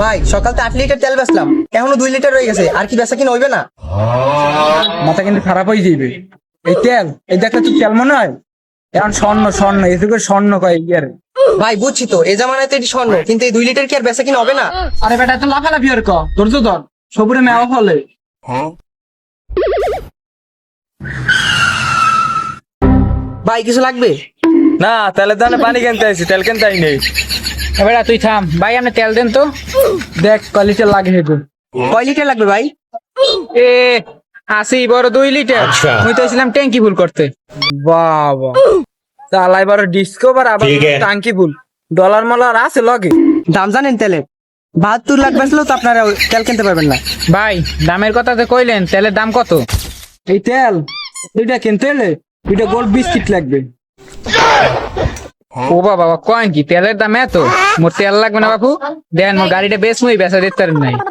ভাই সকালতে 8 লিটার তেল বেচলাম, এখনো 2 লিটার রয়ে গেছে, আর কি বেচা কিনা হইবে না? মাথা কিন্তু খারাপ হয়ে যাবে। এই তেল, এই দেখলে তুই তেল মনে হয় এখন স্বর্ণ স্বর্ণ এদিকে স্বর্ণ কয় ইয়ার। ভাই বুঝছি তো, এ জামানাতে এটি স্বর্ণ, কিন্তু এই 2 লিটার কি আর বেচা কিনা হবে না? আরে বেটা তো লাফালাফি আর ক ধৈর্য ধর, সবুরে মেওয়া ফলে। ভাই কিছু লাগবে? না, তেলের দানে পানি কিনতে আইছি, তেল কিনতে আই নেই। বেটা তুই থাম ভাই, আপনি তেল দেন তো, দেখ কোয়ালিটি লাগে হেগো। কয় লিটার লাগবে ভাই? এ আসি বড় 2 লিটার। মুই তো ছিলাম ট্যাঙ্কি ফুল করতে। বাবা চালাই বড় ডিসকভার আবার ট্যাঙ্কি ফুল, ডলার মলার আছে লগে। দাম জানেন তেলের? 72 লাখ বেচলেও তো আপনারা তেল কিনতে পারবেন না। ভাই দামের কথা তো কইলেন, তেলের দাম কত? এই তেল এটা কিনতে হলে এটা গোল্ড বিস্কিট লাগবে। ও বাবা কয়েন কি তেলের দাম এত? মোর তেল লাগবে না বাপু, দেন মোর গাড়িটা বেশ মুই বেচা দিতে পারেন নাই।